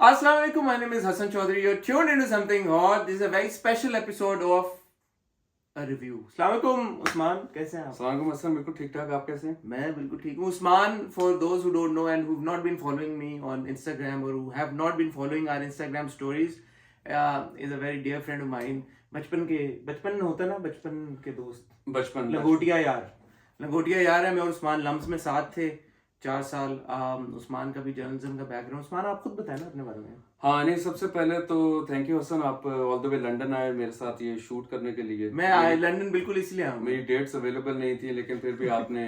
Assalamu alaikum, my name is Hassan Chaudhary. You're tuned into something hot. This is a very special episode of a review. Assalamu alaikum, Usman. कैसे हैं आप? अस्सलाम वालेकुम हसन, बिल्कुल ठीक ठाक। आप कैसे हैं? मैं बिल्कुल ठीक हूँ. Usman, for those who don't know and who've not been following me on Instagram or who have not been following our Instagram stories, is a very dear friend of mine. बचपन होता है ना, बचपन के दोस्त, बचपन लंगोटिया यार है. मैं और उस्मान लम्स में साथ थे 4 साल. उस्मान का भी जर्नलिज्म का बैकग्राउंड. उस्मान, आप खुद बताएं ना अपने बारे में. हाँ, नहीं, सबसे पहले तो थैंक यू हसन, आप ऑल द वे लंदन आए मेरे साथ ये शूट करने के लिए. मैं आए लंदन बिल्कुल इसलिए आया हूँ. मेरी डेट्स अवेलेबल नहीं थी, लेकिन फिर भी आपने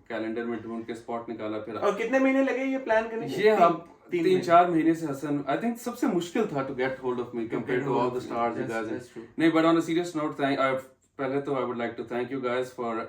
कैलेंडर में ढूंढ के स्पॉट निकाला. फिर और कितने महीने लगे ये प्लान करने के? ये हम 3-4 महीने से हसन. आई थिंक सबसे मुश्किल था to get hold of me compared to all the stars you guys. नहीं, but on a serious note, पहले तो I would like to thank you guys for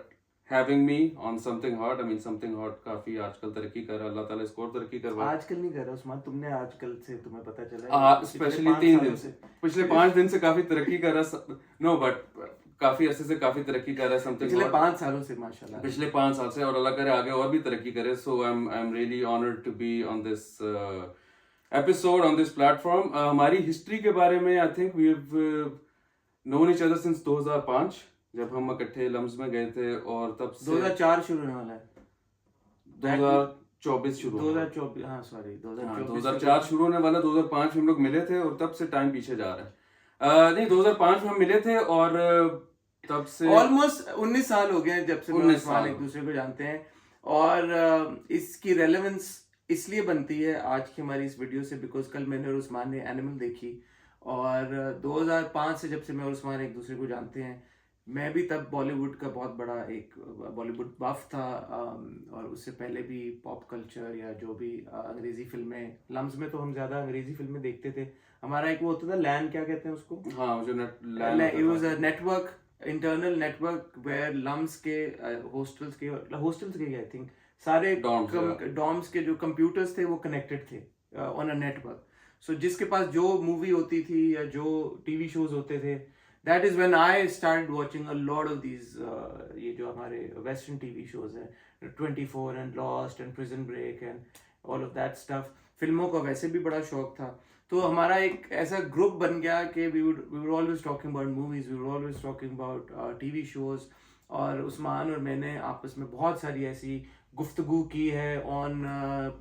having me on something hot. I mean something hot काफी आजकल तरक्की कर रहा है. अल्लाह ताला इसको और तरक्की करवाए. आजकल नहीं कर रहा उस्मान, तुमने आजकल से तुम्हें पता चला है. स्पेशली 3 दिन से, पिछले 5 दिन से काफी तरक्की कर रहा. नो, बट काफी अरसे से काफी तरक्की कर रहा है. समथिंग पिछले 5 सालों से माशाल्लाह. पिछले 5 साल से, और अल्लाह करे आगे और भी तरक्की करे. So I am really honoured to be on this episode on this platform. हमारी हिस्ट्री के बारे में I think we have known each other since 2005, जब हम इकट्ठे लम्स में गए थे. और तब से 2004 शुरू होने वाला है. 2024 शुरू 2024, हाँ सॉरी, 2004 शुरू होने वाला. 2005 में हम लोग मिले थे और तब से टाइम पीछे जा रहा है. नहीं, 2005 में हम मिले थे और तब से ऑलमोस्ट 19 साल हो गए जब से हम एक दूसरे को जानते हैं. और इसकी रेलेवेंस इसलिए बनती है आज की हमारी इस वीडियो से बिकॉज कल मैंने और उस्मान ने एनिमल देखी. और 2005 से जब से मैं और उस्मान एक दूसरे को जानते हैं, मैं भी तब बॉलीवुड का बहुत बड़ा एक बॉलीवुड बफ था. और उससे पहले भी पॉप कल्चर या जो भी अंग्रेजी फिल्में, लम्स में तो हम ज़्यादा अंग्रेजी फिल्में देखते थे. हमारा एक वो होता था लैन, क्या कहते हैं उसको? हाँ, जो it was a network, internal network where LUMS के हॉस्टल्स के आई थिंक सारे डॉम्स के जो कंप्यूटर्स थे वो कनेक्टेड थे ऑन अ नेटवर्क. सो जिसके पास जो मूवी होती थी या जो टीवी शोज होते थे, that is when I started watching a lot of these ये जो हमारे western TV shows हैं, 24 and Lost and Prison Break and all of that stuff. फिल्मों का वैसे भी बड़ा शौक था. तो हमारा एक ऐसा ग्रुप बन गया कि we were always talking about movies, we were always talking about TV shows. और उस्मान और मैंने आपस में बहुत सारी ऐसी गुफ्तगू की है on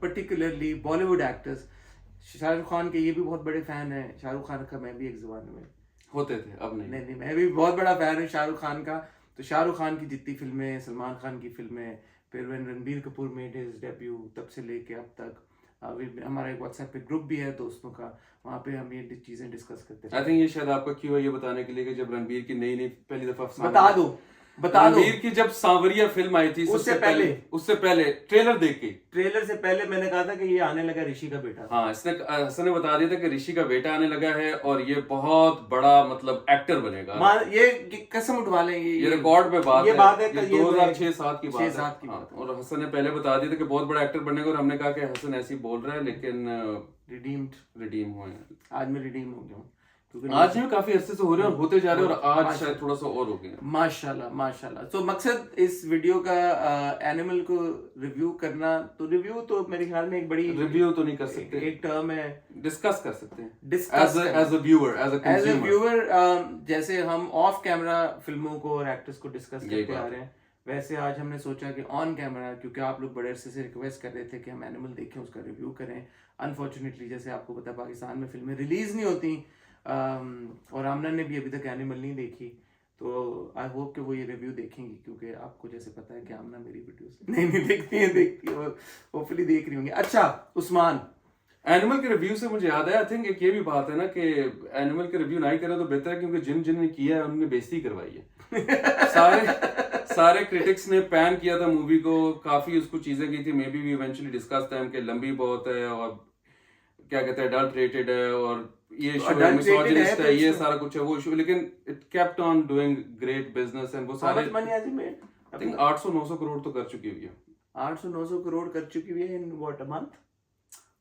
particularly Bollywood actors. Shahrukh Khan के ये भी बहुत बड़े फैन हैं. शाहरुख खान का मैं भी एक ज़माने में होते थे, अब नहीं. नहीं, मैं भी बहुत बड़ा फैन हूँ शाहरुख खान का. तो शाहरुख खान की जितनी फिल्में, सलमान खान की फिल्में, फिर when Ranbir Kapoor made his debut, तब से लेके अब तक हमारा एक व्हाट्सएप पे ग्रुप भी है दोस्तों का. वहाँ पे हम ये चीजें डिस्कस करते हैं. आई थिंक ये शायद आपका क्यों है ये बताने के लिए कि जब रणबीर की नई पहली दफा बता दो रणबीर की जब सांवरिया फिल्म आई थी, उससे पहले ट्रेलर से पहले मैंने कहा था कि ये आने लगा ऋषि का बेटा. हाँ, हसन ने बता दिया था कि ऋषि का बेटा आने लगा है और ये बहुत बड़ा मतलब एक्टर बनेगा. ये कसम उठवा लेंगे, ये रिकॉर्ड पे बात है. 2006-7 की बात है. और हसन ने पहले बता दिया था कि बहुत बड़ा एक्टर बनेगा और हमने कहा कि हसन ऐसे ही बोल रहा है, लेकिन रिडीम हुए हैं. आज मैं रिडीम हो गया हूँ. आज में काफी अरसे से हो रहे हैं और होते जा रहे हैं, और आज शायद थोड़ा सा और हो गया. माशाल्लाह. तो मकसद इस वीडियो का एनिमल को रिव्यू करना. तो रिव्यू तो मेरे ख्याल में एक बड़ी रिव्यू तो नहीं कर सकते, एक टर्म है. डिस्कस कर सकते हैं as a viewer, as a viewer. जैसे हम ऑफ कैमरा फिल्मों को और एक्टर्स को डिस्कस करते आ रहे हैं, वैसे आज हमने सोचा कि ऑन कैमरा, क्योंकि आप लोग बड़े अरसे से रिक्वेस्ट कर रहे थे कि हम एनिमल देखें, उसका रिव्यू करें. अनफॉर्चुनेटली जैसे आपको पता, पाकिस्तान में फिल्में रिलीज नहीं होती. और आमना ने भी अभी तक एनिमल नहीं देखी. तो आई होप कि वो ये रिव्यू देखेंगी, क्योंकि आपको जैसे पता है कि आमना मेरी वीडियोस नहीं देखती है, होपफुली देख रही होंगी. अच्छा उस्मान, एनिमल के रिव्यू से मुझे याद है, आई थिंक एक ये भी बात है ना कि एनिमल के रिव्यू नहीं करें तो बेहतर है, क्योंकि जिन किया है उन्होंने बेइज्जती करवाई है. सारे क्रिटिक्स ने पैन किया था मूवी को, काफी उसको चीजें की थी. Maybe we eventually discuss time के लंबी बहुत है और क्या कहते हैं अडल्टरेटेड है और ये मिसोजिनिस्ट है, ये सारा कुछ है वो इशू, लेकिन it kept on doing great business. And वो सारे आई थिंक 800-900 करोड़ तो कर चुकी हुई है. 800-900 करोड़ कर चुकी हुई है इन व्हाट अ मंथ.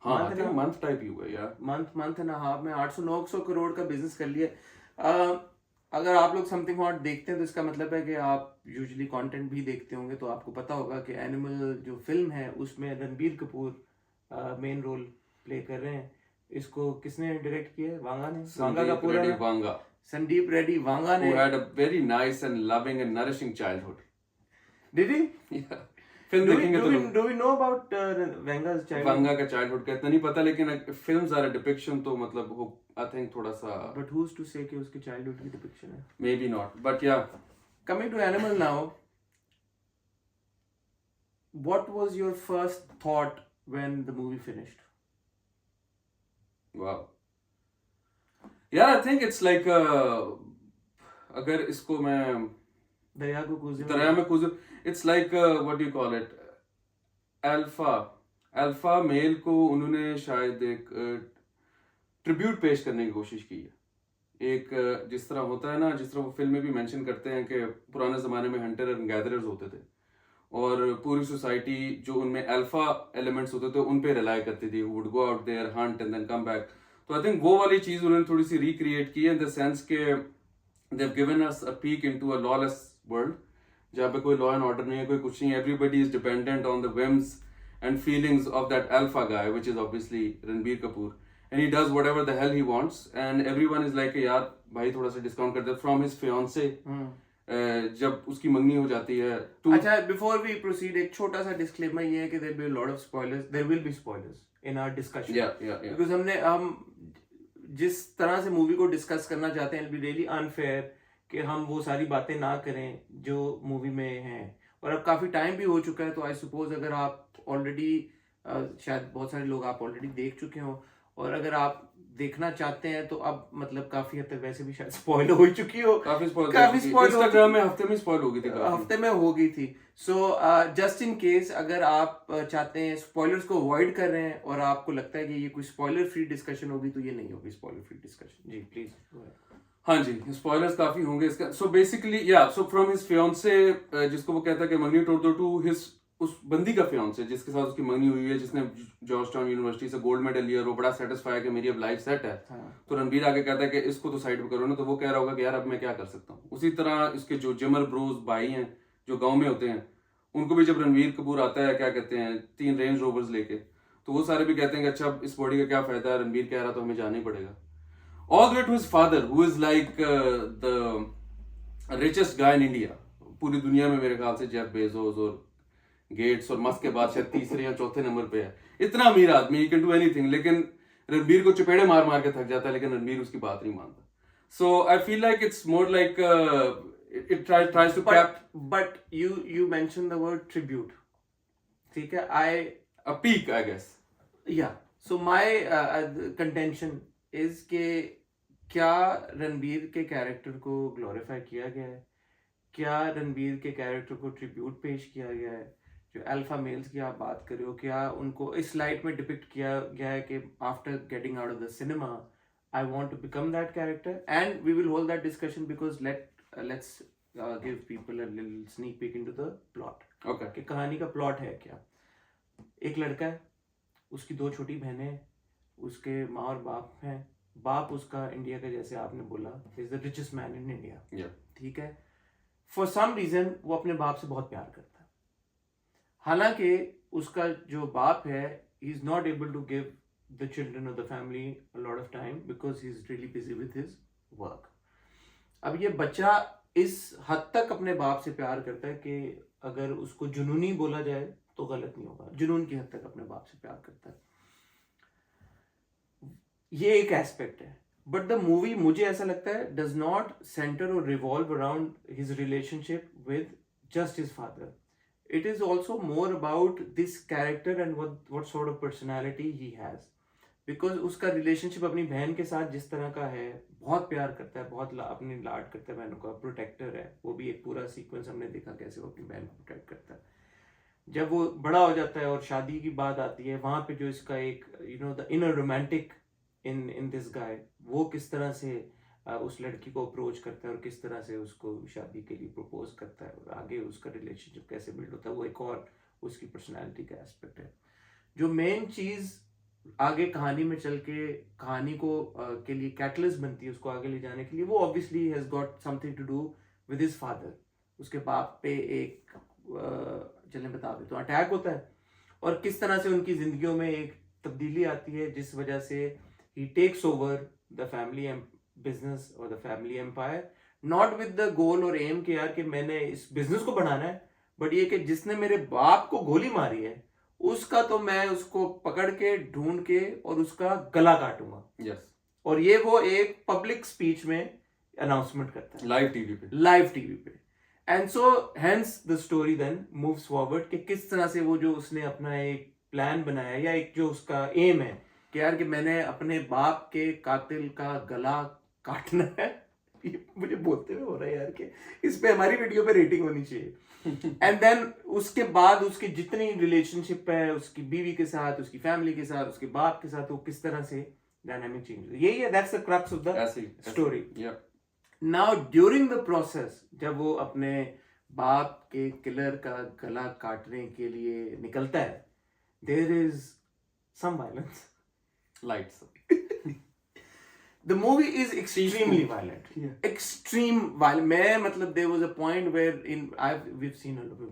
हाँ, आई थिंक मंथ टाइप ही हुआ है यार. मंथ एंड हाफ में 800-900 करोड़ का बिजनेस कर लिया. अगर आप लोग समथिंग हॉट देखते हैं तो इसका मतलब है कि आप यूजुअली कंटेंट भी देखते होंगे, तो आपको पता होगा कि एनिमल जो फिल्म है उसमें Ranbir Kapoor main role play कर रहे हैं. इसको किसने डायरेक्ट किया है? वांगा ने। वांगा का पूरा Reddy Vanga, संदीप रेड्डी वांगा ने। who had a very nice and loving and nourishing childhood. Did he? Yeah. Film देखेंगे तो लोग Do we know about Vanga's childhood? Vanga का चाइल्डहुड का इतना नहीं पता, लेकिन फिल्म्स आर अ डिपिक्शन, तो मतलब वो आई थिंक थोड़ा सा But who's to say कि उसके childhood की depiction है? मे बी नॉट, बट या Coming to Animal now, what was your first thought when the movie finished? Wow यार, आई थिंक इट्स लाइक अगर इसको मैं दरिया को कूदे दरिया में कूद, it's like what do you call it, alpha male को उन्होंने शायद एक ट्रिब्यूट पेश करने की कोशिश की है। एक जिस तरह होता है ना, जिस तरह वो फिल्म में भी मेंशन करते हैं कि पुराने ज़माने में हंटर एंड गैदरर्स होते थे और पूरी सोसाइटी जो उनमें अल्फा एलिमेंट्स होते थे उन पे रिलाई करती थी, would go out there, hunt and then come back. तो आई थिंक वो वाली चीज़ उन्होंने थोड़ी सी रिक्रिएट की है, इन द सेंस के they have given us a peak into a lawless world जहाँ पे कोई लॉ एंड ऑर्डर नहीं है, कोई कुछ नहीं है, everybody is dependent on the whims and feelings of that alpha guy, which is obviously Ranbir Kapoor, and he does whatever the hell he wants, and everyone is like यार भाई थोड़ा सा डिस्काउंट कर दे, from his fiance जब उसकी मंगनी हो जाती है तो अच्छा, before we proceed एक छोटा सा disclaimer ये है कि there will be a lot of spoilers, there will be spoilers in our discussion, yeah. because हम जिस तरह से मूवी को डिस्कस करना चाहते हैं, it'll be really unfair कि हम वो सारी बातें ना करें जो मूवी में हैं, और अब काफ़ी टाइम भी हो चुका है, तो आई सपोज अगर आप ऑलरेडी शायद बहुत सारे लोग आप ऑलरेडी देख चुके हो, और अगर आप देखना चाहते हैं तो अब मतलब काफ़ी हद तक वैसे भी शायद स्पॉइल हो ही चुकी हो, काफ़ी स्पॉइल इंस्टाग्राम में हफ्ते में स्पॉइल हो गई थी, हफ्ते में हो गई थी। सो जस्ट इन केस अगर आप चाहते हैं स्पॉयलर्स को अवॉइड कर रहे हैं और आपको लगता है कि ये कोई स्पॉइलर फ्री डिस्कशन होगी, तो ये नहीं होगी स्पॉइलर फ्री डिस्कशन। जी प्लीज। हाँ जी, स्पॉयलर्स काफी होंगे इसका। सो बेसिकली या सो फ्रॉम हिज फियांसे, जिसको वो कहता है कि मंगनी तोड़ दो, टू हिज उस बंदी का फियांसे जिसके साथ उसकी मंगनी हुई है, जिसने जॉर्जटाउन यूनिवर्सिटी से गोल्ड मेडल लिया, वो बड़ा सेटिस्फाई है कि मेरी अब लाइफ सेट है। तो रणबीर आगे कहता है कि इसको तो साइड पे करो ना, तो वो कह रहा होगा कि यार अब मैं क्या कर सकता हूँ। उसी तरह इसके जो जिमर ब्रोज भाई हैं जो गाँव में होते हैं, उनको भी जब रणबीर कपूर आता है क्या कहते हैं 3 रेंज रोवर्स लेके, तो वो सारे भी कहते हैं कि अच्छा इस बॉडी का क्या फायदा है, रणबीर कह रहा तो हमें जाना ही पड़ेगा। All the way to his father, who is like the richest guy in India. पूरी दुनिया में मेरे ख्याल से जेफ बेजोस और गेट्स और मस्क के बाद शायद तीसरे या चौथे नंबर पे है। इतना अमीर आदमी, he can do anything, लेकिन रणबीर को चपेड़े मार मार के थक जाता है, लेकिन रणबीर उसकी बात नहीं मानता। So I feel like it's more like it tries to cap. But you mentioned the word tribute. ठीक है, a peak, I guess. Yeah. So my contention is के क्या रणबीर के कैरेक्टर को ग्लोरीफाई किया गया है, क्या रणबीर के कैरेक्टर को ट्रिब्यूट पेश किया गया है, जो अल्फा मेल्स की आप बात कर रहे हो, क्या उनको इस लाइट में डिपिक्ट किया गया है कि after getting out of the cinema I want to become that character, and we will hold that discussion because let's give people a little sneak peek into the plot. Okay, कि कहानी का plot है क्या। एक लड़का है, उसकी 2 छोटी बहनें हैं, उसके माँ और बाप हैं, बाप उसका इंडिया का, जैसे आपने बोला, is the richest man in India. ठीक है, फॉर सम रीजन वो अपने बाप से बहुत प्यार करता है, हालांकि उसका जो बाप है he is not able to give the children of the family a lot of time because he is really busy with his work. अब ये बच्चा इस हद तक अपने बाप से प्यार करता है कि अगर उसको जुनूनी बोला जाए तो गलत नहीं होगा, जुनून की हद तक अपने बाप से प्यार करता है। ये एक एस्पेक्ट है, बट द मूवी मुझे ऐसा लगता है डज नॉट सेंटर और revolve around his relationship with just his father. It is also more about this character and what sort of personality he has, because उसका रिलेशनशिप अपनी बहन के साथ जिस तरह का है, बहुत प्यार करता है, बहुत अपनी लाड करता है बहनों का, प्रोटेक्टर है। वो भी एक पूरा सीक्वेंस हमने देखा कैसे वो अपनी बहन को प्रोटेक्ट करता है। जब वो बड़ा हो जाता है और शादी की बात आती है, वहाँ पे जो इसका एक the inner romantic in this guy, वो किस तरह से उस लड़की को अप्रोच करता है और किस तरह से उसको शादी के लिए प्रपोज करता है, और आगे उसका रिलेशनशिप कैसे बिल्ड होता है, वो एक और उसकी पर्सनालिटी का एस्पेक्ट है। जो मेन चीज़ आगे कहानी में चल के कहानी को के लिए कैटलिस्ट बनती है उसको आगे ले जाने के लिए, वो obviously has got something to do with his father. उसके बाप पे एक चलें बता दें तो अटैक होता है, और किस तरह से उनकी ज़िंदगियों में एक तब्दीली आती है जिस वजह से he takes over the family business or the family empire, not with the goal or aim कि यार कि मैंने इस business को बढ़ाना है, but ये कि जिसने मेरे बाप को गोली मारी है उसका तो मैं उसको पकड़ के ढूंढ के और उसका गला काटूंगा. yes. और ये वो एक पब्लिक स्पीच में अनाउंसमेंट करता है लाइव टीवी पे. And so hence the story then moves forward कि किस तरह से वो जो उसने अपना एक प्लान बनाया या एक जो उसका एम है कि यार कि मैंने अपने बाप के कातिल का गला काटना है. ये मुझे बोलते हुए हो रहा है यार कि इस पे हमारी वीडियो पे रेटिंग होनी चाहिए. एंड देन उसके बाद उसकी जितनी रिलेशनशिप है उसकी बीवी के साथ, उसकी फैमिली के साथ, उसके बाप के साथ, वो किस तरह से डायनामिक चेंज. यही है, that's the crux of the story. Now during the process जब वो अपने बाप के किलर का गला काटने के लिए निकलता है, there is some violence. Lights. The movie is extremely violent. Yeah. Extreme violent. मैं मतलब there was a point where we've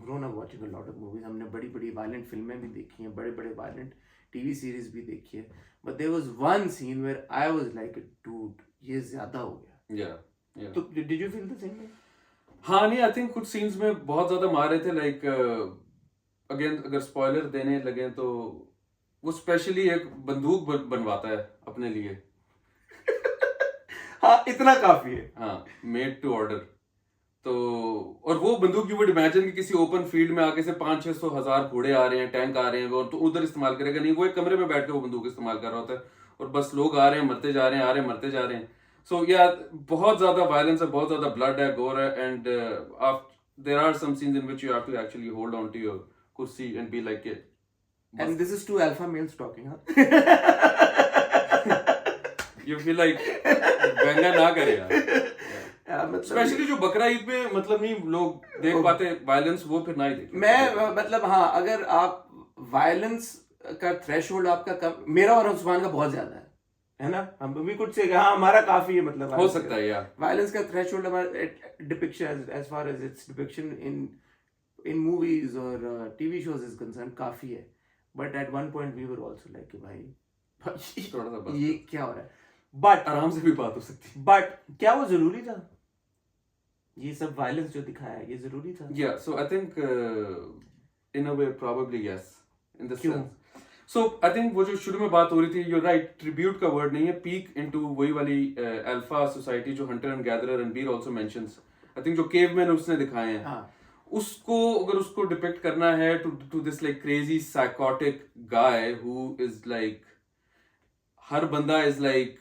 grown up watching a lot of movies. हमने बड़ी violent फिल्में भी देखी हैं, बड़े violent TV series भी देखी है. But there was one scene where I was like, dude, ये ज़्यादा हो गया. Yeah. तो did you feel the same way? हाँ नहीं, I think कुछ scenes में बहुत ज़्यादा मारे थे. Like again अगर spoiler देने लगे तो वो स्पेशली एक बंदूक बनवाता है अपने लिए. हाँ इतना काफी है. हाँ, मेड टू ऑर्डर. तो और वो बंदूक यू वुड इमेजिन कि किसी ओपन फील्ड में आके से 500-600 हजार घोड़े आ रहे हैं, टैंक आ रहे हैं, वो तो उधर इस्तेमाल करेगा नहीं. वो एक कमरे में बैठ के वो बंदूक इस्तेमाल कर रहा होता है और बस लोग आ रहे हैं, मरते जा रहे हैं, आ रहे हैं, मरते जा रहे हैं. सो या बहुत ज्यादा वायलेंस है, बहुत ज्यादा ब्लड है, गोर है. And there are some scenes in which you have to actually hold on to your कुर्सी and be like it. And this is two alpha males talking, huh? You feel like व्यंग्य ना करे यार. Specially जो बकरा ईद पे मतलब नहीं लोग देख पाते वायलेंस, वो फिर ना ही देखे. मैं मतलब हाँ, अगर आप वायलेंस का थ्रेशोल्ड आपका कम, मेरा और उस्मान का बहुत ज्यादा है ना. हम भी कुछ से हाँ हमारा काफी है, मतलब हो सकता है यार. वायलेंस का थ्रेशोल्ड हमारा depiction as far as its depiction in movies और टीवी शोज इज कंसर्न काफी है. But at one point we were also like कि भाई थोड़ा सा बस ये क्या हो रहा है. बट आराम से भी बात हो सकती है. बट क्या वो जरूरी था? ये सब वायलेंस जो दिखाया है ये जरूरी था? Yeah, so I think in a way probably yes, in the sense. So I think वो जो शुरू में बात हो रही थी, you're right, tribute का word नहीं है, peek into वही वाली alpha society जो hunter and gatherer Ranbir also mentions. I think जो caveman उसने दिखाए हैं, हाँ. उसको अगर उसको डिपिक्ट करना है to this like crazy psychotic guy who is like हर बंदा is like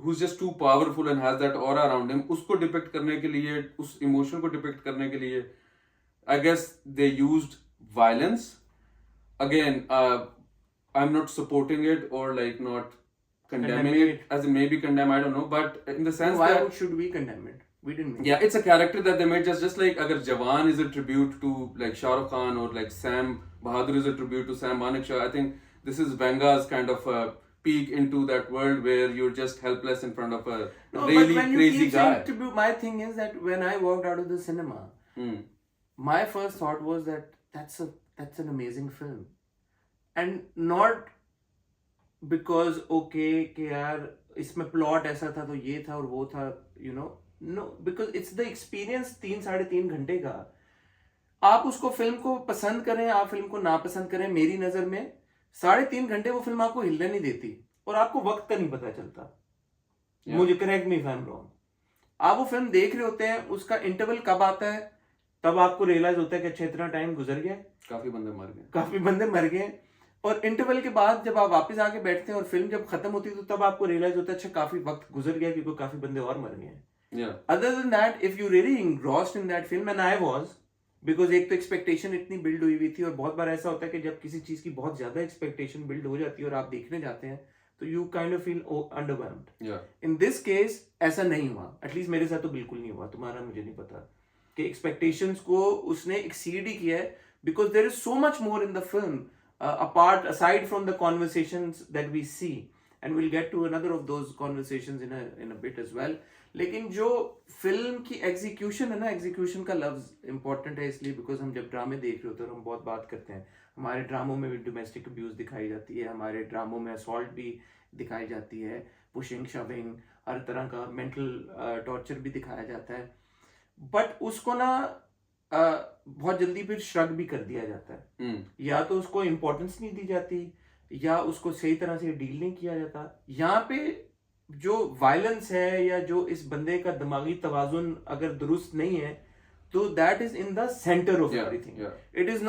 who's just too powerful and has that aura around him, उसको डिपिक्ट करने के लिए, उस इमोशन को डिपिक्ट करने के लिए I guess they used violence. Again, I'm not supporting it or like not condemning it, as in maybe condemn, I don't know, but in the sense why that should we condemn it? We didn't. Yeah, it's a character that they made just like agar Jawan is a tribute to like Shah Rukh Khan or like Sam Bahadur is a tribute to Sam Manekshaw. I think this is Venga's kind of peek into that world where you're just helpless in front of a really but when crazy you keep guy. saying tribute, my thing is that when I walked out of the cinema, my first thought was that that's an amazing film, and not because okay कि यार इसमें plot ऐसा था तो ये था और वो था, you know. No, because it's the experience 3-3.5 घंटे का. आप उसको फिल्म को पसंद करें, आप फिल्म को ना पसंद करें, मेरी नजर में 3.5 घंटे वो फिल्म आपको हिलने नहीं देती और आपको वक्त का नहीं पता चलता. मुझे correct me if I am wrong. आप वो फिल्म देख रहे होते हैं, उसका इंटरवल कब आता है तब आपको रियलाइज होता है कि अच्छा इतना टाइम गुजर गया, काफी बंदे मर गए. और इंटरवल के बाद जब आप वापस आके बैठते हैं और फिल्म जब खत्म होती है तो तब आपको रियलाइज होता है अच्छा काफी वक्त गुजर गया क्योंकि काफी बंदे और मर गए. Yeah. Other than that, if you really engrossed in that film, and I was, because एक तो expectation इतनी build हुई थी और बहुत बार ऐसा होता है कि जब किसी चीज की बहुत ज्यादा expectation build हो जाती है और आप देखने जाते हैं तो you kind of feel underwhelmed. Yeah. In this case ऐसा नहीं हुआ, at least मेरे साथ तो बिल्कुल नहीं हुआ. तुम्हारा मुझे नहीं पता कि expectations को उसने exceed ही किया है, because there is so much more in the film aside from the conversations that we see, and we'll get to another of those conversations in a bit as well. लेकिन जो film की execution है ना, execution का लफ्ज important है इसलिए because हम जब ड्रामे देख रहे होते हैं और हम बहुत बात करते हैं, हमारे ड्रामों में भी डोमेस्टिक अब्यूज दिखाई जाती है, हमारे ड्रामों में असॉल्ट भी दिखाई जाती है, पुशिंग शविंग, हर तरह का मेंटल टॉर्चर भी दिखाया जाता है, बट उसको ना बहुत जल्दी फिर श्रग भी कर दिया जाता है। या तो उसको इम्पोर्टेंस नहीं दी जाती, या उसको सही तरह से डील नहीं किया जाता। यहाँ पे जो वायलेंस है या जो इस बंदे का दिमागी तवाजुन अगर दुरुस्त नहीं है, तो that is in the centre of everything. It is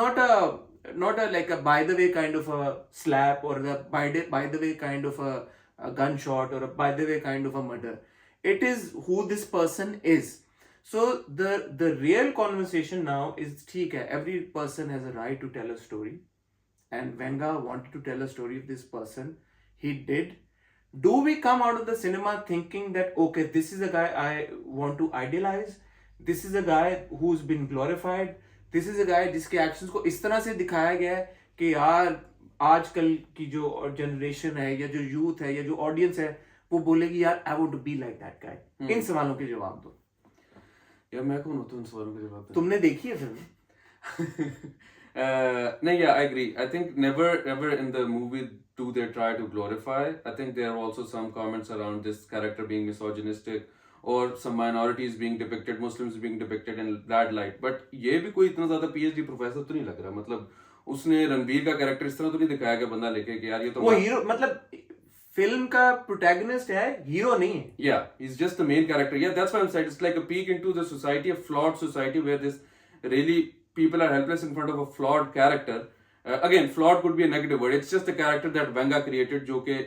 not a like a by the way kind of a slap, or the by the way kind of a gunshot, or a by the way kind of a murder. It is who this person is. So the real conversation now is, ठीक है, every person has a right to tell a story, and Venga wanted to tell a story of this person. He did. Do we come out of the cinema thinking that okay, this is a guy I want to idealize, this is a guy who's been glorified, this is a guy जिसके actions को इस तरह से दिखाया गया है कि यार आजकल की जो जनरेशन है या जो यूथ है या जो ऑडियंस है वो बोलेगी यार I want to be like that guy. इन सवालों के जवाब दो यार। मैं कौन होता हूँ इन सवालों के जवाब? तुमने देखी है फिल्म? नहीं, yeah, I agree. I think never in the movie do they try to glorify. I think there are also some comments around this character being misogynistic, or some minorities being depicted, Muslims being depicted in that light. But ये भी कोई इतना ज्यादा PhD professor तो नहीं लग रहा। मतलब उसने रणबीर का कैरेक्टर इस तरह तो नहीं दिखाया कि बंदा लेके कि यार ये तो वो हीरो, मतलब फिल्म का प्रोटैगनिस्ट है, हीरो नहीं है। Yeah, he's just the main character. Yeah, that's why I'm saying it's like a peek into the society, a flawed society where this really people are helpless in front of a flawed character. Again, flawed could be a negative word. It's just a character that Venga created, जो कि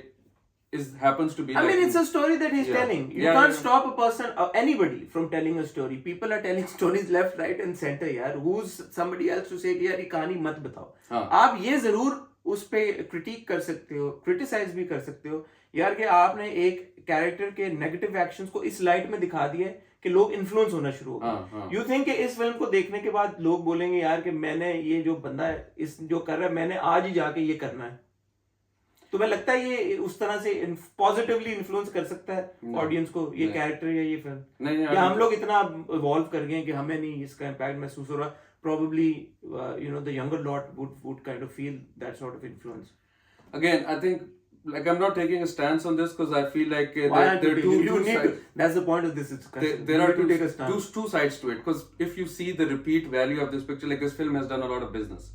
happens to be. I mean, it's a story that he's telling. You can't stop a person, anybody, from telling a story. People are telling stories left, right, and center. यार, who's somebody else to say कि यार ये कहानी मत बताओ? आप ये जरूर उस पे क्रिटिक कर सकते हो, क्रिटिसाइज भी कर सकते हो यार कि आपने एक कैरेक्टर के नेगेटिव एक्शंस को इस लाइट में दिखा दिया कि लोग इन्फ्लुएंस होना शुरू हो गए। यू थिंक कि इस फिल्म को देखने के बाद लोग बोलेंगे यार कि मैंने ये जो बंदा है इस जो कर रहा है मैंने आज ही जाके ये करना है? तुम्हें लगता है ये उस तरह से पॉजिटिवली इन्फ्लुएंस कर सकता है ऑडियंस को, ये कैरेक्टर या ये फिल्म? नहीं, या हम लोग इतना इवॉल्व कर गए कि हमें नहीं इसका इम्पैक्ट महसूस हो रहा? Probably, the younger lot would kind of feel that sort of influence. Again, I think, like, I'm not taking a stance on this because I feel like there are two sides. That's the point of this discussion. There are two sides to it, because if you see the repeat value of this picture, like this film has done a lot of business,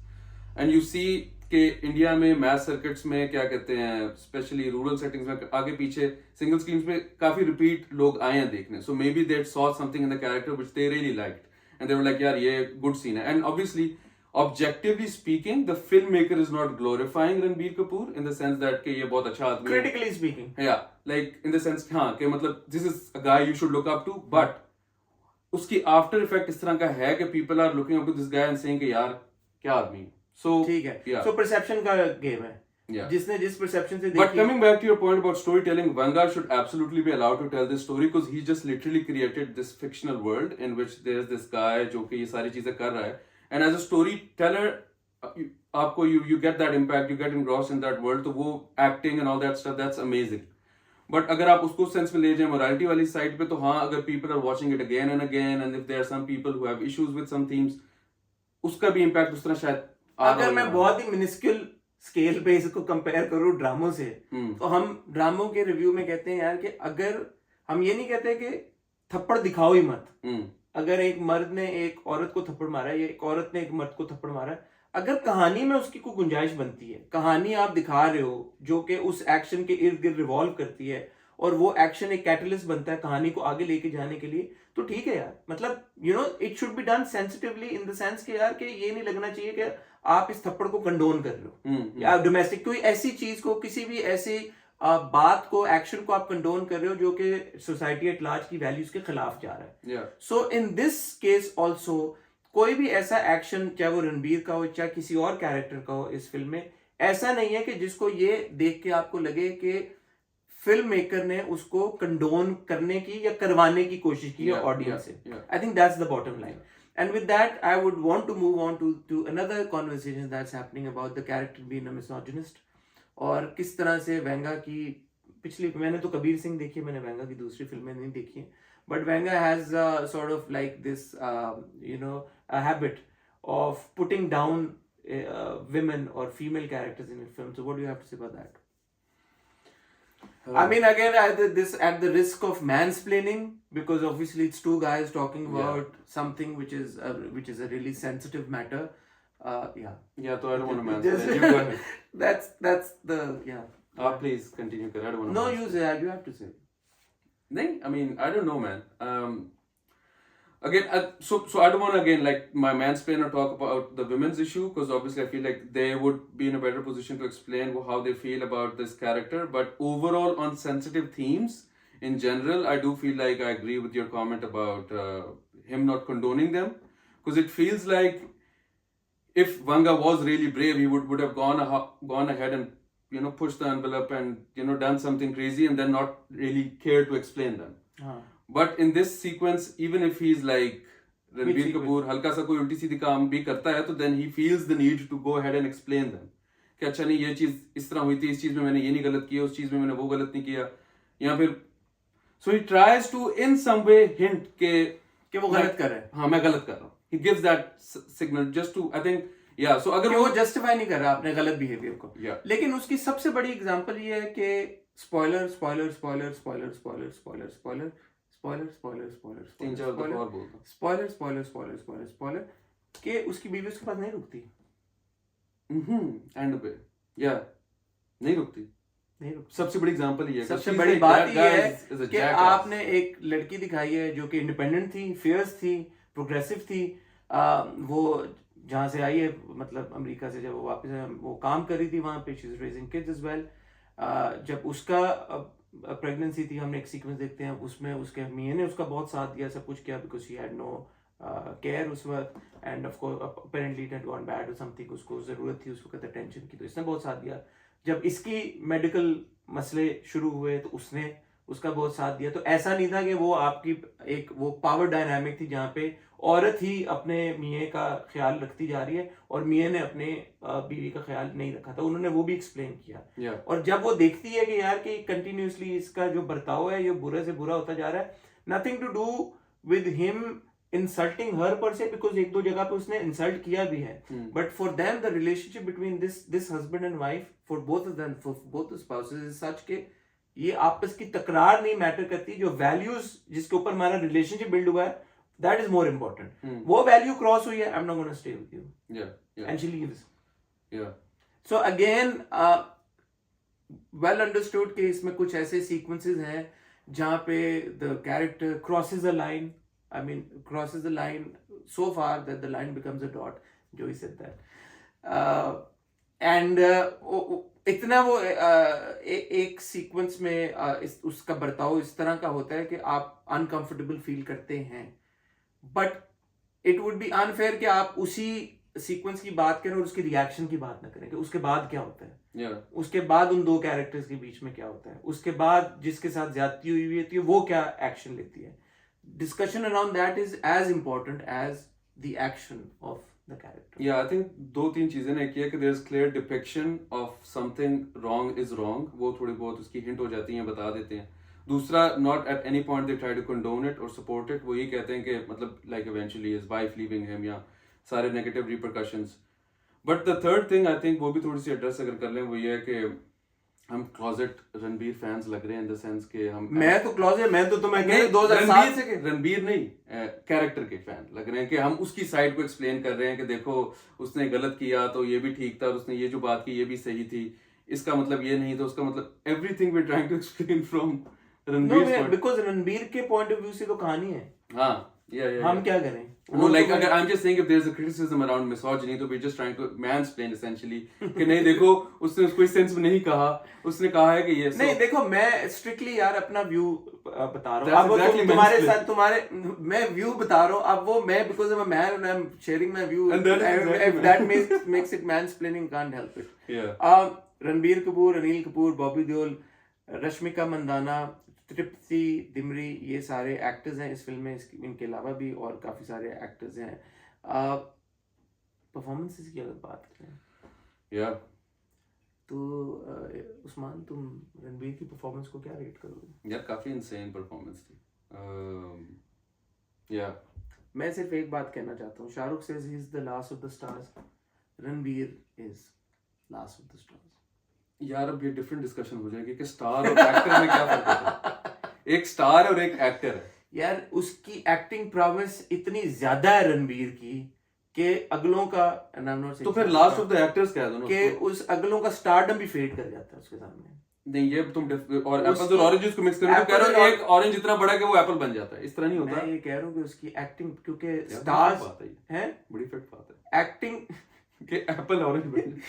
and you see कि India में math circuits में क्या कहते हैं, specially rural settings में आगे पीछे single screens में काफी रिपीट लोग आए हैं देखने. So maybe they saw something in the character which they really liked and they were like, यार ये good scene है. And obviously, objectively speaking, the filmmaker is not glorifying Ranbir Kapoor in the sense that कि ये बहुत अच्छा आदमी है. Critically speaking. Yeah, like in the sense हाँ कि मतलब this is a guy you should look up to, but उसकी after effect इस तरह का है कि people are looking up to this guy and saying कि यार क्या आदमी. So ठीक है. Yeah. So perception का game है. Yeah. जिसने जिस perception से देखी. But coming back to your point about storytelling, Venga should absolutely be allowed to tell this story because he just literally created this fictional world in which there is this guy जो कि ये सारी चीजें कर रहा है. And as a storyteller, आपको you get that impact, you get engrossed in that world. तो वो acting and all that stuff, that's amazing. But अगर आप उसको सेंस में ले जाए मोरालिटी वाली साइड पे, तो हाँ, अगर people are watching it again and again, and if there are some people who have issues with some themes, उसका भी impact उस तरह शायद. अगर मैं बहुत ही minuscule स्केल पे इसको कंपेयर करूं ड्रामों से, तो हम ड्रामों के रिव्यू में कहते हैं यार कि अगर हम ये नहीं कहते कि थप्पड़ दिखाओ ही मत. अगर एक मर्द ने एक औरत को थप्पड़ मारा है या एक औरत ने एक मर्द को थप्पड़ मारा है, अगर कहानी में उसकी कोई गुंजाइश बनती है, कहानी आप दिखा रहे हो जो कि उस एक्शन के इर्द गिर्द रिवॉल्व करती है और वो एक्शन एक कैटलिस्ट बनता है कहानी को आगे लेके जाने के लिए, तो ठीक है यार. मतलब it should be done sensitively in the sense कि यार कि ये नहीं लगना चाहिए कि आप इस थप्पड़ को कंडोन कर रहे हो या डोमेस्टिक कोई ऐसी चीज को, किसी भी ऐसी बात को, एक्शन को आप कंडोन कर रहे हो जो कि सोसाइटी एट लार्ज की वैल्यूज के खिलाफ जा रहा है. सो इन दिस केस ऑल्सो कोई भी ऐसा एक्शन, चाहे वो रणबीर का हो चाहे किसी और कैरेक्टर का हो इस फिल्म में, ऐसा नहीं है कि जिसको ये देख के आपको लगे कि फिल्म मेकर ने उसको कंडोन करने की या करवाने की कोशिश की है ऑडियंस से. I think that's the bottom line. And with that, I would want to move on to another conversation that's happening about the character being a misogynist. और किस तरह से वेंगा की पिछली, मैंने तो कबीर सिंह देखी है, मैंने वेंगा की दूसरी फिल्में नहीं देखी हैं, but Venga has sort of like this, a habit of putting down women or female characters in a film. So what do you have to say about that? I mean, again, at the risk of mansplaining, because obviously it's two guys talking about something which is a really sensitive matter. Yeah. Yeah, so I don't want to mansplain. You go ahead. That's the Please continue. I don't want to. No, you say. You have to say. No, I mean, I don't know, man. Again, so I don't want to again like my mansplain or talk about the women's issue, because obviously I feel like they would be in a better position to explain how they feel about this character. But overall, on sensitive themes in general, I do feel like I agree with your comment about him not condoning them, because it feels like if Vanga was really brave, he would have gone ahead and pushed the envelope and done something crazy and then not really care to explain them. But in this sequence, even if he's like Ranbir Kapoor, halka sa koi ulti seedhi kaam bhi karta hai, to then he feels the need to go ahead and explain them. कि अच्छा नहीं ये चीज इस तरह हुई थी, इस चीज में मैंने ये नहीं गलत किया, उस चीज में मैंने वो गलत नहीं किया, या फिर so he tries to in some way hint कि वो गलत कर रहा है. हाँ मैं गलत कर रहा हूँ. He gives that signal just to I think yeah so अगर वो justify नहीं कर रहा अपने गलत behavior को. लेकिन उसकी सबसे बड़ी example ये है कि spoiler कि उसकी बीवी उसके पास नहीं रुकती. एंड पे नहीं रुकती. सबसे बड़ी एग्जांपल ये है. सबसे बड़ी बात ये है कि आपने एक लड़की दिखाई है जो कि इंडिपेंडेंट थी, फियर्स थी, प्रोग्रेसिव थी. वो जहाँ से आई है, मतलब अमेरिका से जब वो वापस वो काम कर रही थी वहाँ पे, she is raising kids as well. जब उसका प्रेगनेंसी थी, हमने एक सीक्वेंस देखते हैं उसमें उसके मियाँ ने उसका बहुत साथ दिया, सब कुछ किया, because she had no care उस वक्त, end of course apparently it had gone bad और समथिंग, उसको ज़रूरत थी उस वक्त अटेंशन की, तो इसने बहुत साथ दिया. जब इसकी मेडिकल मसले शुरू हुए तो उसने उसका बहुत साथ दिया. तो ऐसा नहीं था कि वो आपकी एक वो पावर डायनामिक थी जहाँ पे औरत ही अपने मियाँ का ख्याल रखती जा रही है और मियाँ ने अपने बीवी का ख्याल नहीं रखा था. उन्होंने वो भी एक्सप्लेन किया. और जब वो देखती है कि यार कि कंटिन्यूसली इसका जो बर्ताव है ये बुरे से बुरा होता जा रहा है, nothing to do with him insulting her पर से, बिकॉज एक दो जगह पे उसने इंसल्ट किया भी है, but for them the relationship between this husband and wife, for both of them, for both the spouses is such के ये आपस की तकरार नहीं मैटर करती. जो वैल्यूज जिसके ऊपर हमारा रिलेशनशिप बिल्ड हुआ है, that is more important. वो वैल्यू क्रॉस हुई है, I'm not going to stay with you. And she leaves. So again, well understood कि इसमें कुछ ऐसे sequences हैं जहाँ पे the character crosses a line. I mean, crosses the line so far that the line becomes a dot. Joey said that. And इतना वो एक सीक्वेंस में उसका बर्ताव इस तरह का होता है कि आप अनकंफर्टेबल फील करते हैं, but it would be unfair कि आप उसी सीक्वेंस की बात करें और उसकी रिएक्शन की बात ना करें कि उसके बाद क्या होता है. उसके बाद उन दो कैरेक्टर्स के बीच में क्या होता है, उसके बाद जिसके साथ ज्यादती हुई होती है वो क्या एक्शन लेती है. Discussion around that is as important as the action of the character. Yeah, I think दो तीन चीजें ने किया कि there's clear depiction of something wrong is wrong. वो थोड़ी बहुत उसकी हिंट हो जाती हैं, बता देते हैं. दूसरा, not at any point they try to condone it or support it. वो ये कहते हैं कि मतलब like eventually his wife leaving him या सारे negative repercussions. But the third thing I think वो भी थोड़ी सी address अगर कर लें वो ये है कि हम क्लोजेट रणबीर फैंस लग रहे हैं इन द सेंस के हम मैं तो क्लोजेट मैं तो तुम्हें कह 2007 से रणबीर नहीं कैरेक्टर के फैन लग रहे हैं कि हम उसकी साइड को एक्सप्लेन कर रहे हैं कि देखो उसने गलत किया तो ये भी ठीक था, उसने ये जो बात की ये भी सही थी, इसका मतलब ये नहीं था, उसका मतलब everything we trying to explain from Ranbir, because Ranbir के पॉइंट ऑफ व्यू से तो कहानी है. हां हम क्या करें. No, like अगर I'm just saying if there's a criticism around misogyny, तो we're just trying to mansplain essentially कि नहीं देखो उसने उसको इस सेंस में नहीं कहा, उसने कहा है कि ये नहीं देखो मैं strictly यार अपना व्यू बता रहा हूँ. अब तुम्हारे साथ तुम्हारे मैं व्यू बता रहा हूँ, अब वो मैं because I'm a man and I'm sharing my view, if that makes it mansplaining, can't help it. Ranbir Kapoor, Anil Kapoor, Bobby Deol, Rashmika Mandanna, तृप्ति डिमरी, ये सारे एक्टर्स हैं इस फिल्म में. इनके अलावा भी और काफ़ी सारे एक्टर्स हैं. परफॉर्मेंसेस की अगर बात करें तो उस्मान तुम रणबीर की परफॉर्मेंस को क्या रेट करोगे? यार काफ़ी इंसेन परफॉर्मेंस थी. मैं सिर्फ एक बात कहना चाहता हूँ. Shahrukh says he is the last of the stars, Ranbir is last of the stars. यार अब ये डिफरेंट डिस्कशन हो जाएगी कि स्टार और एक्टर में क्या फर्क होता है। एक स्टार और एक एक्टर है यार, उसकी एक्टिंग प्रॉविस इतनी ज्यादा है रणबीर की कि अगलों का, and I'm not saying तो फिर लास्ट ऑफ द एक्टर्स क्या है दोनों कि उस अगलों का स्टारडम भी फेड कर जाता है उसके सामने। नहीं ये तुम और एप्पल्स और ऑरेंजेस को मिक्स करके कह रहे हो एक ऑरेंज इतना बड़ा है कि वो एप्पल बन जाता है, इस तरह नहीं होता। मैं ये कह रहा हूँ कि उसकी एक्टिंग, क्योंकि स्टार्स हैं, बड़ी फिट बात है एक्टिंग कि एप्पल ऑरेंज बन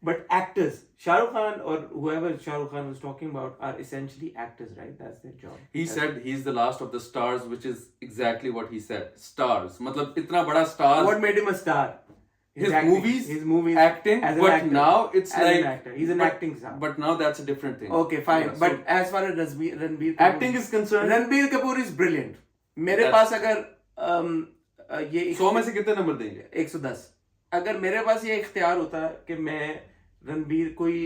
but actors, Shah Rukh Khan or whoever Shah Rukh Khan was talking about are essentially actors, right? That's their job. He said he's the last of the stars, which is exactly what he said. Stars, मतलब इतना बड़ा stars. What made him a star? His movies, acting, but actor. now it's as like an actor. He's an acting star. But now that's a different thing. Okay, fine. Yeah, but as far as Ranbir Kapoor, acting is concerned, Ranbir Kapoor is brilliant. मेरे पास अगर ये 100 में से कितने number देंगे? 110. अगर मेरे पास ये इख्तियार होता कि मैं रणबीर, कोई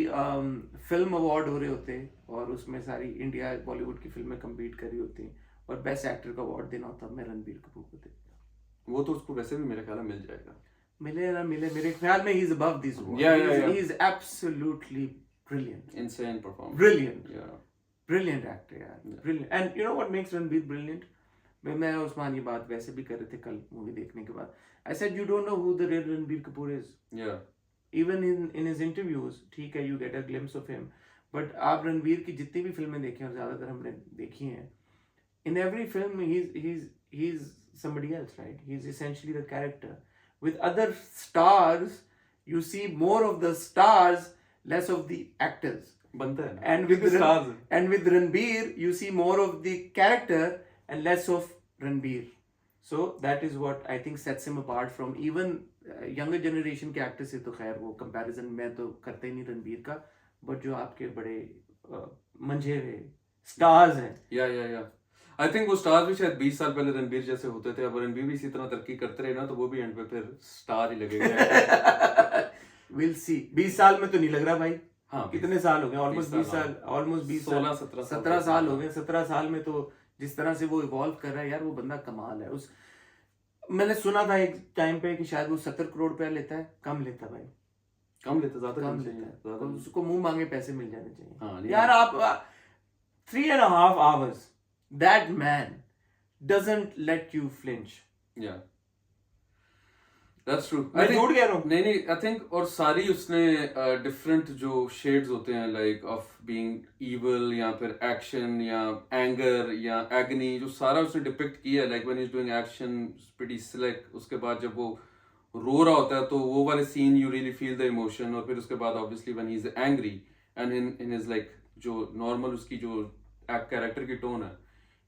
फिल्म अवार्ड हो रहे होते और उसमें सारी इंडिया बॉलीवुड की फिल्में कम्पीट कर रही होती और बेस्ट एक्टर का अवार्ड देना होता, मैं रणबीर कपूर को देता। वो तो उसको वैसे भी मेरे ख्याल में मिल जाएगा, मिले ना मिले, मेरे ख्याल में he is above this award. He is absolutely brilliant, insane performance, brilliant actor यार, brilliant. And you know what makes Ranbir brilliant? मैं उस्मान ये बात वैसे भी कर रहे थे कल मूवी देखने के बाद। I said you don't know who the real Ranbir Kapoor is. Even in his interviews, ठीक है, you get a glimpse of him, but आप रणबीर की जितनी भी फिल्में देखी हैं, और ज़्यादातर हमने देखी हैं, in every film he's somebody else, right? He's essentially the character. With other stars, you see more of the stars, less of the actors. बनता है ना? And with Ranbir, you see more of the character and less of Ranbir. So that is what I think sets him apart from even younger generation के actor से। तो खैर वो comparison मैं तो करते ही नहीं रणबीर का, बट जो आपके बड़े मंझे हुए स्टार्स हैं, या आई थिंक वो स्टार्स भी शायद 20 साल पहले रणबीर जैसे होते थे। अब रणबीर भी इसी तरह तरक्की करते रहे ना, तो वो भी एंड पे फिर स्टार ही लगेगा। Will see. 20 साल में तो नहीं लग रहा भाई। हाँ, कितने साल हो गए? ऑलमोस्ट 20 साल, ऑलमोस्ट 20 16 17 साल हो गए। 17 साल में तो जिस तरह से वो इवॉल्व कर रहा है यार, वो बंदा कमाल है। उस मैंने सुना था एक टाइम पे कि शायद वो 70 करोड़ रुपया लेता है। कम लेता भाई, कम लेता, ज्यादा कम लेता है। ज्यादा उसको मुंह मांगे पैसे मिल जाने चाहिए। हाँ, यार आप 3.5 hours that man doesn't let you flinch. Yeah, that's true. मैं झूठ कह रहा हूँ? नहीं आई थिंक, और सारी उसने डिफरेंट जो शेड्स होते हैं लाइक ऑफ बीइंग इविल या फिर एक्शन या एंगर या एगनी, जो सारा उसने डिपिक्ट किया है। Like when he is doing action pretty slick, उसके बाद जब वो रो रहा होता है तो वो वाले seen you really feel the emotion. और फिर उसके बाद obviously when he is angry and in his like जो नॉर्मल उसकी जो कैरेक्टर की टोन है,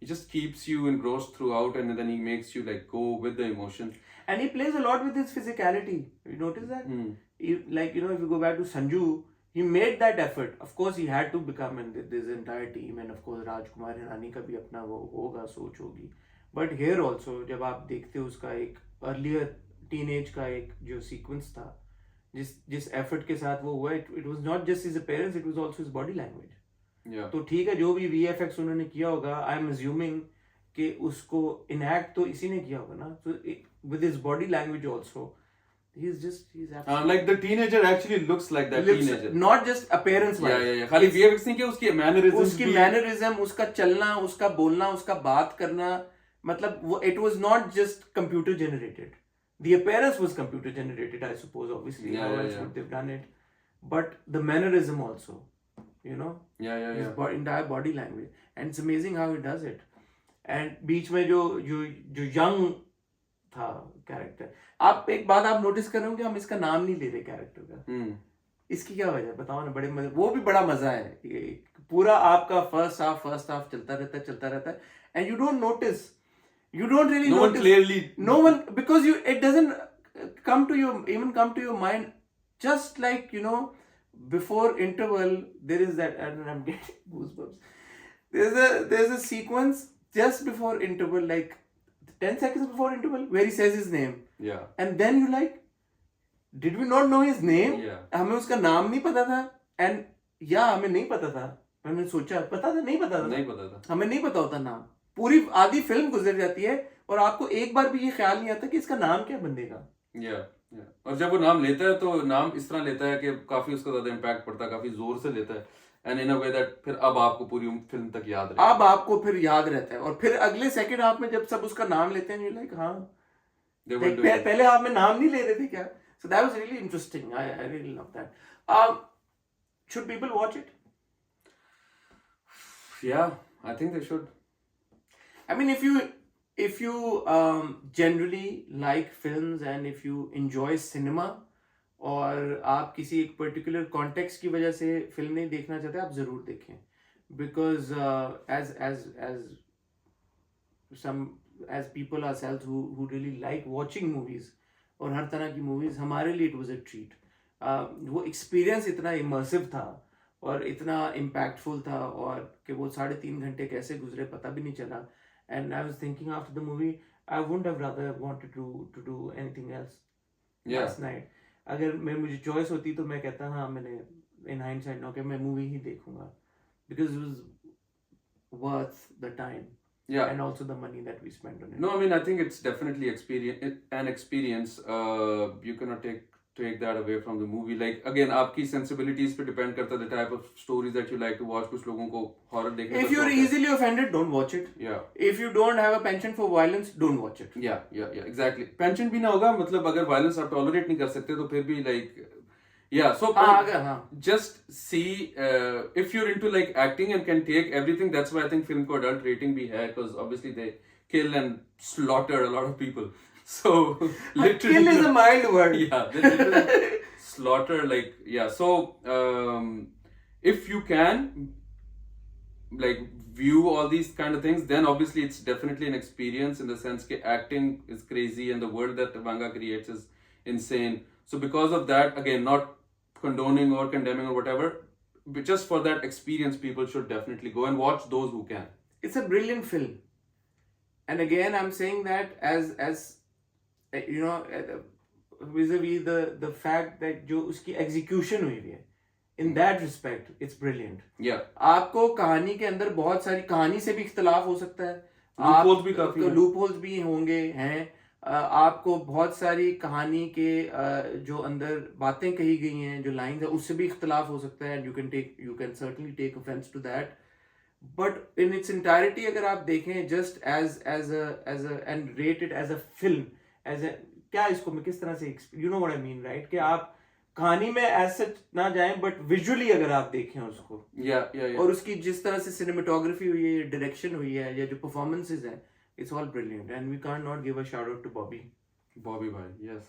he just keeps you engrossed throughout, and then he makes you like go with the emotion. And he plays a lot with his physicality. You notice that? Like, you know, if you go back to Sanju, he made that effort. Of course, he had to become in this entire team, and of course, Rajkumar Hirani का भी अपना वो होगा, सोच होगी. But here also, जब आप देखते हो उसका एक earlier teenage का एक जो sequence था, जिस effort के साथ वो हुआ, it was not just his appearance, it was also his body language. तो ठीक है, जो भी VFX उन्होंने किया होगा, आई एम अज्यूमिंग कि उसको इनएक्ट तो इसी ने किया होगा ना, so with his body language also, he's like the teenager actually looks like that teenager, not just appearance wise. yeah खाली VFX नहीं, कि उसकी मैनरिज्म, उसका चलना, उसका बोलना, उसका बात करना, मतलब वो it was not just computer generated. The appearance was computer generated, I suppose, obviously. How else would they've done it? But the mannerism also, you know, his entire body language, and it's amazing how he does it. And बीच में जो young था character, आप एक बात आप notice कर रहे हो कि हम इसका नाम नहीं ले रहे कैरेक्टर का। इसकी क्या वजह बताओ ना? बड़े मजे, वो भी बड़ा मजा है। पूरा आपका फर्स्ट हाफ चलता रहता है, and you don't notice, you don't really notice clearly, no one, because it doesn't come to your mind, just like, you know, before interval there is that, and I'm getting goosebumps, there's a sequence just before interval, like 10 seconds before interval, where he says his name, and then you like, did we not know his name? हमें उसका नाम नहीं पता था, and हमें नहीं पता था, मैंने सोचा पता था, नहीं पता था, हमें नहीं पता होता नाम। पूरी आधी फिल्म गुजर जाती है और आपको एक बार भी ये ख्याल नहीं आता कि इसका नाम क्या बंदे का। और जब वो नाम लेता है तो नाम इस तरह लेता है कि काफी उसका ज्यादा इम्पैक्ट पड़ता है, काफी जोर से लेता है, and in a way that फिर अब आपको पूरी फिल्म तक याद रहेगा। अब आपको फिर याद रहता है, और फिर अगले सेकंड हाफ में जब सब उसका नाम लेते हैं, लाइक हाँ पहले हाफ में नाम नहीं ले रहे थे क्या? So that was really interesting, I really love that. Should people watch it? Yeah, I think they should. I mean, if you generally like films and if you enjoy cinema, और आप किसी एक पर्टिकुलर कॉन्टेक्स्ट की वजह से film नहीं देखना चाहते, आप जरूर देखें, because as people ourselves who really like watching movies और हर तरह की movies, हमारे लिए it was a treat. वो experience इतना immersive था और इतना impactful था, और कि वो 3.5 घंटे कैसे गुजरे पता भी नहीं चला. And I was thinking after the movie, I wouldn't have rather wanted to do anything else last night. अगर मुझे चॉइस होती तो मैं कहता हाँ, मैंने in hindsight ना कि मैं मूवी ही देखूंगा, because it was worth the time. Yeah. And also the money that we spent on it. No, I mean, I think it's definitely an experience. You cannot take that away from the movie. Like, again, आपकी sensibilities पे depend करता है the type of stories that you like to watch. कुछ लोगों को horror देखने If you're easily offended, don't watch it. Yeah. If you don't have a penchant for violence, don't watch it. Yeah, exactly. Penchant भी ना होगा, मतलब अगर violence आप tolerate नहीं कर सकते तो फिर भी like, yeah, so just see if you're into like acting and can take everything. That's why I think film को adult rating भी है, because obviously they kill and slaughter a lot of people. So literally, kill is a mild word. Yeah, they literally slaughter, like, yeah. So if you can like view all these kind of things, then obviously it's definitely an experience in the sense that acting is crazy and the world that Vanga creates is insane. So because of that, again, not condoning or condemning or whatever, but just for that experience, people should definitely go and watch those who can. It's a brilliant film, and again, I'm saying that as you know, vis-a-vis the fact that जो उसकी execution हुई है, in that respect, it's brilliant. Yeah. आपको कहानी के अंदर बहुत सारी, कहानी से भी इख्तलाफ हो सकता है, loopholes भी काफी हैं, loopholes भी होंगे हैं, आपको बहुत सारी कहानी के जो अंदर बातें कही गई हैं, जो लाइंस है, उससे भी इख्तलाफ हो सकता है, you can certainly take offense to that, but in its entirety अगर आप देखें just as a and rate it as a film, as a, क्या इसको मैं किस तरह से, you know what I mean, right, कि आप कहानी में as such ना जाएं, but visually अगर आप देखें उसको, yeah. और उसकी जिस तरह से cinematography हुई है, direction हुई है, या जो performances हैं, it's all brilliant, and we can't not give a shout out to Bobby bhai. Yes,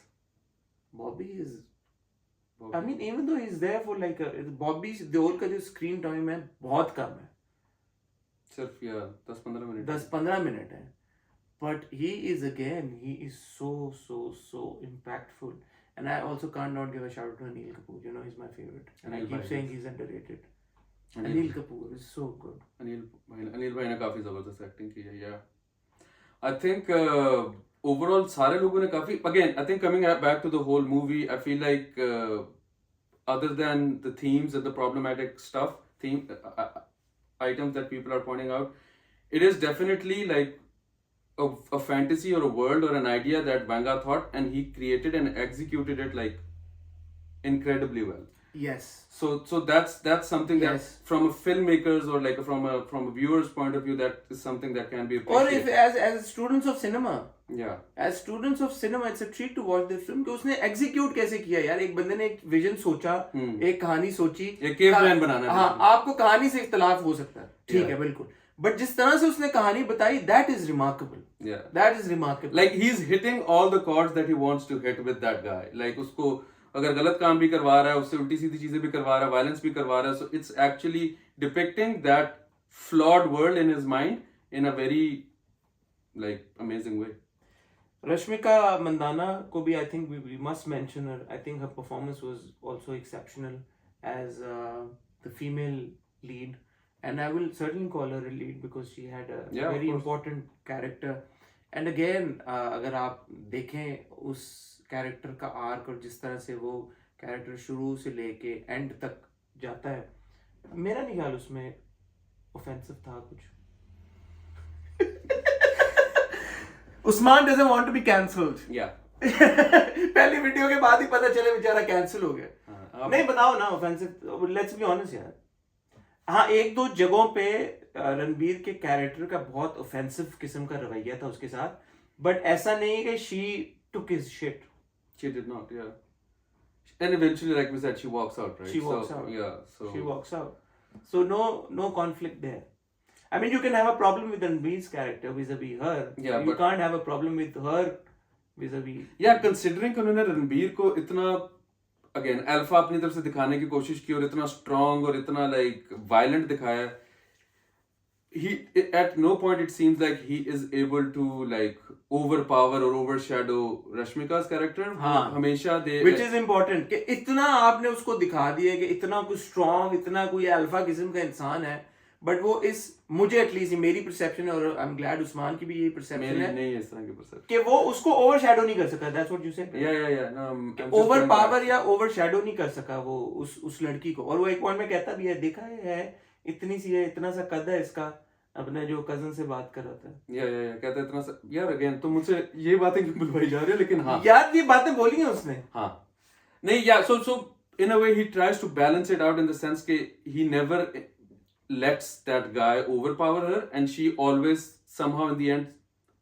Bobby is Bobby. I mean, even though he's there for like Bobby Deol का जो screen time है बहुत कम है, सिर्फ 10-15 मिनट है, but he is so impactful. And I also can't not give a shout out to Anil Kapoor. You know, he's my favorite, and I keep saying he's underrated. Anil Kapoor is so good. Anil bhai ने काफी जबरदस्त acting की है. Yeah, I think overall सारे लोगों ने काफी, again, I think coming back to the whole movie, I feel like other than the themes and the problematic stuff, items that people are pointing out, it is definitely like a fantasy or a world or an idea that Vanga thought, and he created and executed it like incredibly well. Yes. So that's something yes. that from a filmmaker's or like from a viewer's point of view, that is something that can be appreciated. Or if as students of cinema, yeah, as students of cinema, it's a treat to watch this film कि उसने execute कैसे किया यार. एक बंदे ने एक vision सोचा, एक कहानी सोची, एक केव प्लान बनाना. हाँ, आपको कहानी से इख्तलाफ हो सकता है, ठीक है, बिल्कुल, but जिस तरह से उसने कहानी बताई, that is remarkable. Yeah, that is remarkable. Like he's hitting all the chords that he wants to hit with that guy. Like उसको अगर गलत काम भी करवा रहा है, उससे उल्टी सीधी चीजें भी करवा रहा है, वायलेंस भी करवा रहा है, so it's actually depicting that flawed world in his mind in a very like amazing way. Rashmika Mandana को भी I think we must mention her. I think her performance was also exceptional as the female lead, and I will certainly call her a lead because she had a very important character. And again, अगर आप देखें उस character का arc और जिस तरह से वो कैरेक्टर शुरू से लेके एंड तक जाता है, मेरा नहीं ख्याल उसमें ऑफेंसिव था कुछ. Usman doesn't want to be cancelled. Yeah. पहली वीडियो के बाद ही पता चले बेचारा कैंसिल हो गया। नहीं बताओ ना, ऑफेंसिव, लेट्स बी ऑनेस्ट यार। हाँ, एक दो जगहों पे रणबीर के कैरेक्टर का बहुत ऑफेंसिव किस्म का रवैया था उसके साथ, बट ऐसा नहीं है कि she took his shit. She did not, yeah. And eventually, like we said, she walks out, right? She walks out. Yeah, so She walks out. So no conflict there. I mean, you can have a problem with Ranbir's character vis-a-vis her. Yeah, you but can't have a problem with her vis-a-vis. yeah, considering कि उन्होंने रणबीर को इतना again alpha अपनी तरफ से दिखाने की कोशिश की और इतना स्ट्रांग और इतना लाइक वायलेंट दिखाया, he at no point it seems like he is able to like overpower or overshadow Rashmika's character. हाँ, हमेशा दे which is important कि इतना आपने उसको दिखा दिया कि इतना कुछ स्ट्रांग, इतना कोई अल्फा किस्म का इंसान है, बट वो इस मुझे एटलीस्ट मेरी परसेप्शन है, और आई एम ग्लैड उस्मान की भी यही परसेप्शन है, नहीं इस तरह की परसेप्शन कि वो उसको ओवरशैडो नहीं कर सका। That's what you said. या ओवर पावर या ओवरशैडो नहीं कर सका वो उस लड़की को। और वो एक पॉइंट में कहता भी है, देखा है इतनी सी है, इतना सा कद है इसका, अपने जो कजन से बात कर रहा था। या कहता है इतना सा। यार अगेन तो मुझसे ये बातें क्यों बुलवाई जा रही है, लेकिन हाँ यार ये बातें बोली हैं उसने। हाँ नहीं या सो in a way he tries to balance it out in the sense that he never lets that guy overpower her, and she always somehow in the end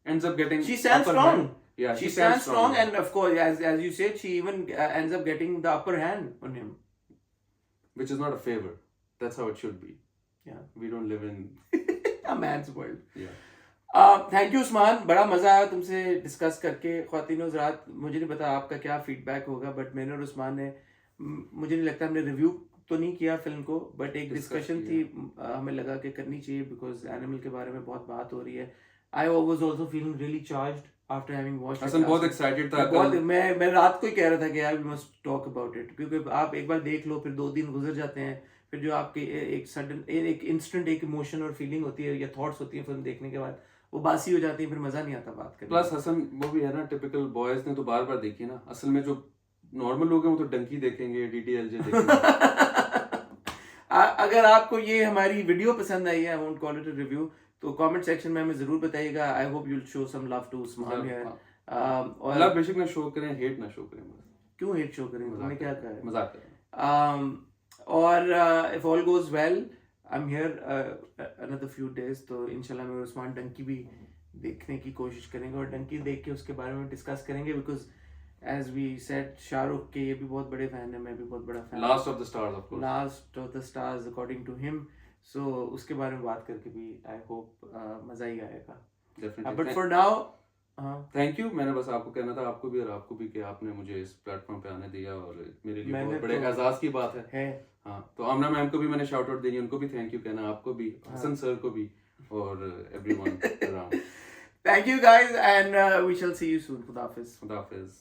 ends up getting she stands upper strong. hand. Yeah, she stands strong, and of course as you said, she even ends up getting the upper hand on him, which is not a favor. That's how it should be. Yeah, we don't live in a man's world. Yeah. Thank you Usman, बड़ा मजा आया तुमसे discuss करके। ख्वातीन हज़रात, मुझे नहीं पता आपका क्या फीडबैक होगा, बट मैंने और उस्मान ने, मुझे नहीं लगता हमने रिव्यू तो नहीं किया फिल्म को, बट एक डिस्कशन थी, हमें लगा कि करनी चाहिए बिकॉज एनिमल के बारे में बहुत बात हो रही है। I was also feeling really charged after having watched. Hasan बहुत एक्साइटेड था। बहुत, मैं रात को ही कह रहा था कि यार we must talk about it, क्योंकि आप एक बार देख लो, फिर 2 दिन गुजर जाते हैं, फिर जो आपके एक सडन एक इंस्टेंट एक इमोशन और फीलिंग होती है या थॉट्स होती है फिल्म देखने के बाद, वो बासी हो जाती है, फिर मजा नहीं आता बात करने। प्लस हसन वो भी है ना, टिपिकल बॉयज ने तो बार बार देखी ना। असल में जो नॉर्मल लोग हैं वो तो डंकी देखेंगे, DDLJ देखेंगे। अगर आपको ये हमारी वीडियो पसंद आई है, I won't call it a review, तो कमेंट सेक्शन में हमें जरूर बताइएगा। I hope you will show some love to Usman here. और लव बेशक ना शो करें, हेट ना शो करें। क्यों हेट शो करें, तुमने क्या कहा है? मजाक कर रहे हैं। और if all goes well, I am here another few days, तो इंशाल्लाह मैं उस्मान डंकी भी देखने की कोशिश करेंगे, और डंकी देख के उसके बारे में डिस्कस करेंगे, because as we said, Shahrukh के ये भी बहुत बड़े फैन है, मैं भी बहुत बड़ा fan. Last of the stars, of course. Last of the stars according to him. So उसके बारे में बात करके भी I hope मजा ही आएगा। Definitely. But for now, thank you. मैंने बस आपको कहना था, आपको भी और आपको भी, कि आपने मुझे इस प्लेटफॉर्म पे आने दिया, और मेरे लिए बहुत बड़े एजाज की बात है। हाँ, तो आमना मैम को भी मैंने शाउट आउट देनी, उनको भी थैंक यू कहना, आपको भी, हसन सर को भी, और everyone around. Thank you guys, and we shall see you soon. खुदा हाफिज। खुदा हाफिज।